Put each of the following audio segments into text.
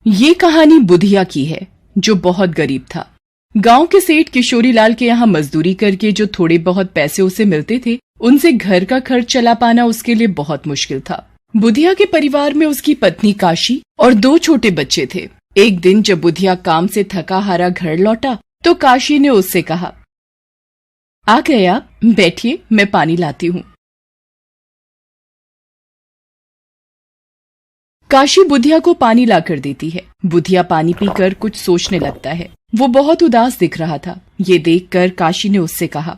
ये कहानी बुधिया की है, जो बहुत गरीब था। गांव के सेठ किशोरी लाल के यहाँ मजदूरी करके जो थोड़े बहुत पैसे उसे मिलते थे, उनसे घर का खर्च चला पाना उसके लिए बहुत मुश्किल था। बुधिया के परिवार में उसकी पत्नी काशी और 2 छोटे बच्चे थे। एक दिन जब बुधिया काम से थका हारा घर लौटा तो काशी ने उससे कहा, आ गया, बैठिए, मैं पानी लाती हूँ। काशी बुधिया को पानी लाकर देती है। बुधिया पानी पीकर कुछ सोचने लगता है। वो बहुत उदास दिख रहा था। ये देखकर काशी ने उससे कहा,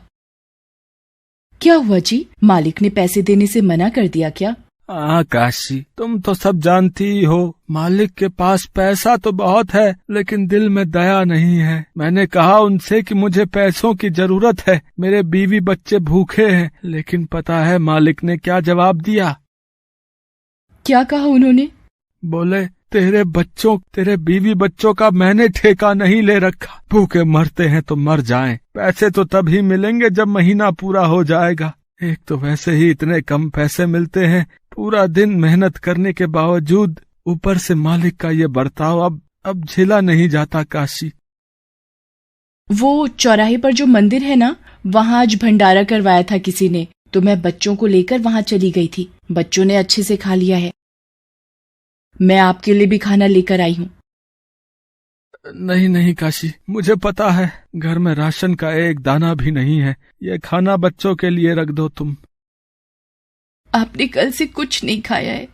क्या हुआ जी, मालिक ने पैसे देने से मना कर दिया क्या? हाँ काशी, तुम तो सब जानती ही हो, मालिक के पास पैसा तो बहुत है लेकिन दिल में दया नहीं है। मैंने कहा उनसे कि मुझे पैसों की जरूरत है, मेरे बीवी बच्चे भूखे हैं, लेकिन पता है मालिक ने क्या जवाब दिया? क्या कहा उन्होंने? बोले, तेरे बीवी बच्चों का मैंने ठेका नहीं ले रखा, भूखे मरते हैं तो मर जाएं, पैसे तो तभी मिलेंगे जब महीना पूरा हो जाएगा। एक तो वैसे ही इतने कम पैसे मिलते हैं, पूरा दिन मेहनत करने के बावजूद ऊपर से मालिक का ये बर्ताव अब झेला नहीं जाता। काशी, वो चौराहे पर जो मंदिर है ना, वहाँ आज भंडारा करवाया था किसी ने, तो मैं बच्चों को लेकर वहाँ चली गई थी। बच्चों ने अच्छे से खा लिया है। मैं आपके लिए भी खाना लेकर आई हूँ। नहीं काशी, मुझे पता है घर में राशन का एक दाना भी नहीं है, ये खाना बच्चों के लिए रख दो तुम। आपने कल से कुछ नहीं खाया है,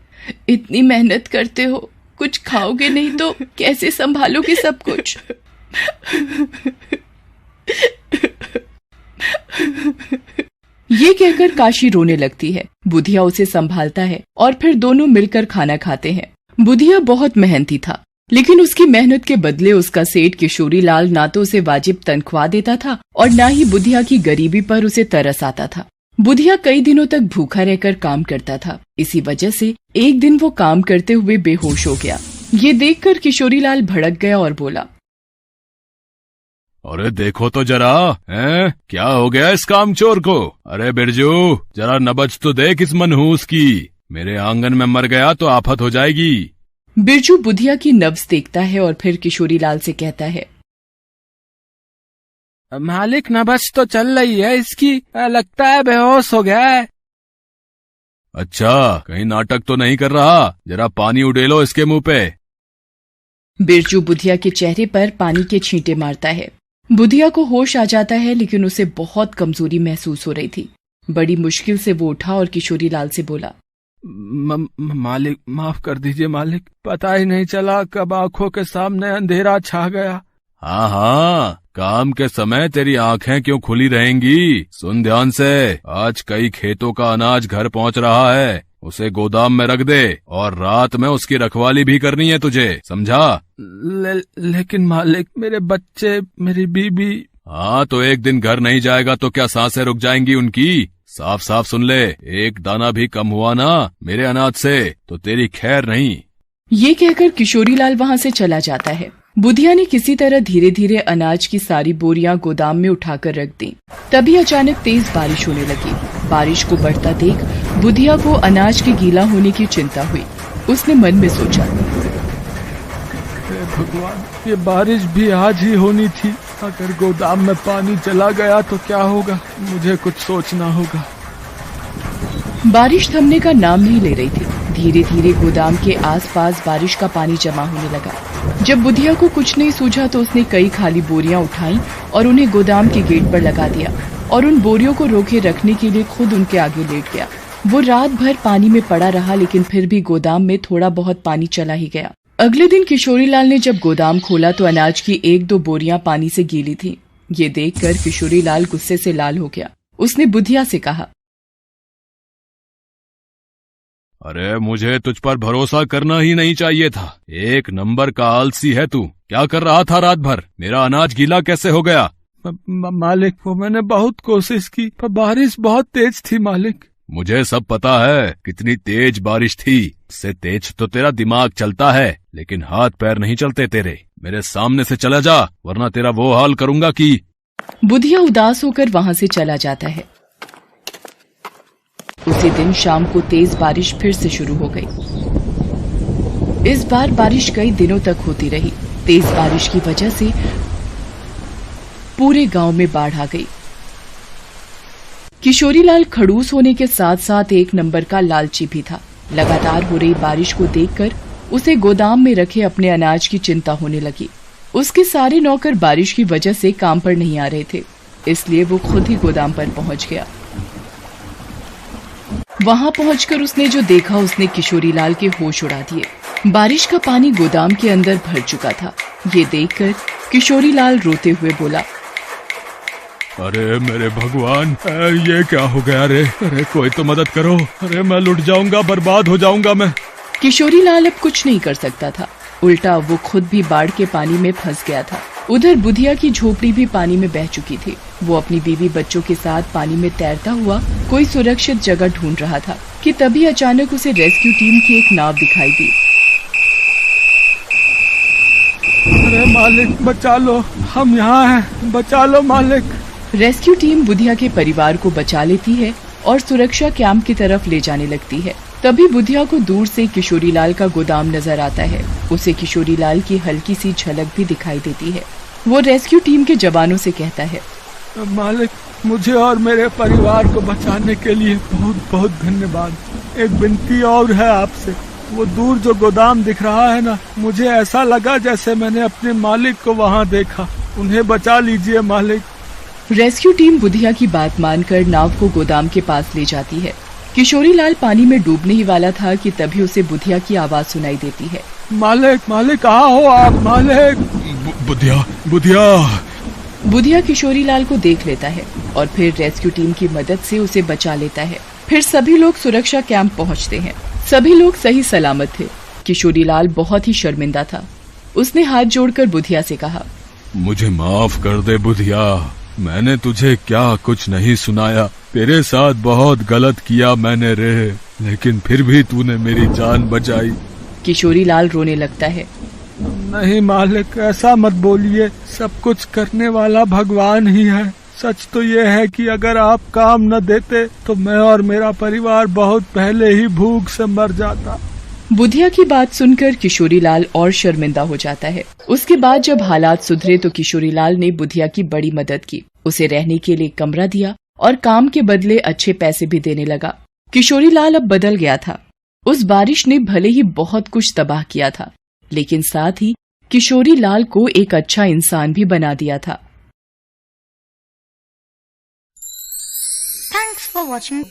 इतनी मेहनत करते हो, कुछ खाओगे नहीं तो कैसे संभालोगे सब कुछ? ये कहकर काशी रोने लगती है। बुधिया उसे संभालता है और फिर दोनों मिलकर खाना खाते हैं। बुधिया बहुत मेहनती था, लेकिन उसकी मेहनत के बदले उसका सेठ किशोरी लाल ना तो उसे वाजिब तनख्वाह देता था और ना ही बुधिया की गरीबी पर उसे तरस आता था। बुधिया कई दिनों तक भूखा रहकर काम करता था। इसी वजह से एक दिन वो काम करते हुए बेहोश हो गया। ये देखकर किशोरी लाल भड़क गया और बोला, अरे देखो तो जरा, क्या हो गया इस कामचोर को? अरे बिरजू, जरा नबज तो देख इस मनहूस की, मेरे आंगन में मर गया तो आफत हो जाएगी। बिरजू बुधिया की नब्ज देखता है और फिर किशोरी लाल से कहता है, मालिक, नब्ज तो चल रही है इसकी, लगता है बेहोश हो गया है। अच्छा, कहीं नाटक तो नहीं कर रहा? जरा पानी उड़ेलो इसके मुंह पे। बिरजू बुधिया के चेहरे पर पानी के छींटे मारता है। बुधिया को होश आ जाता है, लेकिन उसे बहुत कमजोरी महसूस हो रही थी। बड़ी मुश्किल से वो उठा और किशोरी लाल से बोला, मालिक, माफ कर दीजिए मालिक, पता ही नहीं चला कब आंखों के सामने अंधेरा छा गया। हाँ, काम के समय तेरी आंखें क्यों खुली रहेंगी? सुन ध्यान से, आज कई खेतों का अनाज घर पहुंच रहा है, उसे गोदाम में रख दे और रात में उसकी रखवाली भी करनी है तुझे, समझा? लेकिन मालिक, मेरे बच्चे, मेरी बीबी। हाँ, तो एक दिन घर नहीं जाएगा तो क्या सांसें रुक जाएंगी उनकी? साफ साफ सुन ले, एक दाना भी कम हुआ ना मेरे अनाज से तो तेरी खैर नहीं। ये कहकर किशोरी लाल वहाँ से चला जाता है। बुधिया ने किसी तरह धीरे धीरे अनाज की सारी बोरियां गोदाम में उठाकर रख दी। तभी अचानक तेज बारिश होने लगी। बारिश को बढ़ता देख बुधिया को अनाज के गीला होने की चिंता हुई। उसने मन में सोचा, भगवान, ये बारिश भी आज ही होनी थी। अगर गोदाम में पानी चला गया तो क्या होगा? मुझे कुछ सोचना होगा। बारिश थमने का नाम नहीं ले रही थी। धीरे धीरे गोदाम के आसपास बारिश का पानी जमा होने लगा। जब बुधिया को कुछ नहीं सूझा तो उसने कई खाली बोरियां उठाई और उन्हें गोदाम के गेट पर लगा दिया और उन बोरियों को रोके रखने के लिए खुद उनके आगे लेट गया। वो रात भर पानी में पड़ा रहा, लेकिन फिर भी गोदाम में थोड़ा बहुत पानी चला ही गया। अगले दिन किशोरी लाल ने जब गोदाम खोला तो अनाज की 1-2 बोरियां पानी से गीली थी। ये देखकर किशोरी लाल गुस्से से लाल हो गया। उसने बुधिया से कहा, अरे मुझे तुझ पर भरोसा करना ही नहीं चाहिए था। एक नंबर का आलसी है तू। क्या कर रहा था रात भर? मेरा अनाज गीला कैसे हो गया? मालिक, वो मैंने बहुत कोशिश की पर बारिश बहुत तेज थी मालिक। मुझे सब पता है कितनी तेज बारिश थी। इससे तेज तो तेरा दिमाग चलता है, लेकिन हाथ पैर नहीं चलते तेरे। मेरे सामने से चला जा, वरना तेरा वो हाल करूंगा कि। बुधिया उदास होकर वहाँ से चला जाता है। उसी दिन शाम को तेज बारिश फिर से शुरू हो गई। इस बार बारिश कई दिनों तक होती रही। तेज बारिश की वजह से पूरे गांव में बाढ़ आ गई। किशोरीलाल खड़ूस होने के साथ साथ एक नंबर का लालची भी था। लगातार हो रही बारिश को देखकर उसे गोदाम में रखे अपने अनाज की चिंता होने लगी। उसके सारे नौकर बारिश की वजह से काम पर नहीं आ रहे थे, इसलिए वो खुद ही गोदाम पर पहुंच गया। वहां पहुंचकर उसने जो देखा उसने किशोरीलाल के होश उड़ा दिए। बारिश का पानी गोदाम के अंदर भर चुका था। ये देखकर किशोरीलाल रोते हुए बोला, अरे मेरे भगवान, ये क्या हो गया रे? अरे कोई तो मदद करो। अरे मैं लुट जाऊंगा, बर्बाद हो जाऊंगा मैं। किशोरीलाल अब कुछ नहीं कर सकता था, उल्टा वो खुद भी बाढ़ के पानी में फंस गया था। उधर बुधिया की झोपड़ी भी पानी में बह चुकी थी। वो अपनी बीवी बच्चों के साथ पानी में तैरता हुआ कोई सुरक्षित जगह ढूंढ रहा था कि तभी अचानक उसे रेस्क्यू टीम की एक नाव दिखाई दी। अरे मालिक बचा लो, हम यहाँ हैं, बचा लो मालिक। रेस्क्यू टीम बुधिया के परिवार को बचा लेती है और सुरक्षा कैंप की तरफ ले जाने लगती है। तभी बुधिया को दूर से किशोरीलाल का गोदाम नजर आता है। उसे किशोरीलाल की हल्की सी झलक भी दिखाई देती है। वो रेस्क्यू टीम के जवानों से कहता है, मालिक मुझे और मेरे परिवार को बचाने के लिए बहुत बहुत धन्यवाद। एक विनती और है आपसे, वो दूर जो गोदाम दिख रहा है ना, मुझे ऐसा लगा जैसे मैंने अपने मालिक को वहाँ देखा। उन्हें बचा लीजिए मालिक। रेस्क्यू टीम बुधिया की बात मानकर नाव को गोदाम के पास ले जाती है। किशोरीलाल पानी में डूबने ही वाला था कि तभी उसे बुधिया की आवाज सुनाई देती है, मालिक मालिक कहाँ हो आप मालिक? बुधिया बुधिया। बुधिया किशोरीलाल को देख लेता है और फिर रेस्क्यू टीम की मदद से उसे बचा लेता है। फिर सभी लोग सुरक्षा कैंप पहुंचते हैं। सभी लोग सही सलामत थे। किशोरीलाल बहुत ही शर्मिंदा था। उसने हाथ जोड़कर बुधिया से कहा, मुझे माफ कर दे बुधिया, मैंने तुझे क्या कुछ नहीं सुनाया। तेरे साथ बहुत गलत किया मैंने रे, लेकिन फिर भी तूने मेरी जान बचाई। किशोरीलाल रोने लगता है। नहीं मालिक, ऐसा मत बोलिए, सब कुछ करने वाला भगवान ही है। सच तो ये है कि अगर आप काम न देते तो मैं और मेरा परिवार बहुत पहले ही भूख से मर जाता। बुधिया की बात सुनकर किशोरीलाल और शर्मिंदा हो जाता है। उसके बाद जब हालात सुधरे तो किशोरीलाल ने बुधिया की बड़ी मदद की। उसे रहने के लिए कमरा दिया और काम के बदले अच्छे पैसे भी देने लगा। किशोरीलाल अब बदल गया था। उस बारिश ने भले ही बहुत कुछ तबाह किया था, लेकिन साथ ही किशोरीलाल को एक अच्छा इंसान भी बना दिया था। Thanks for watching.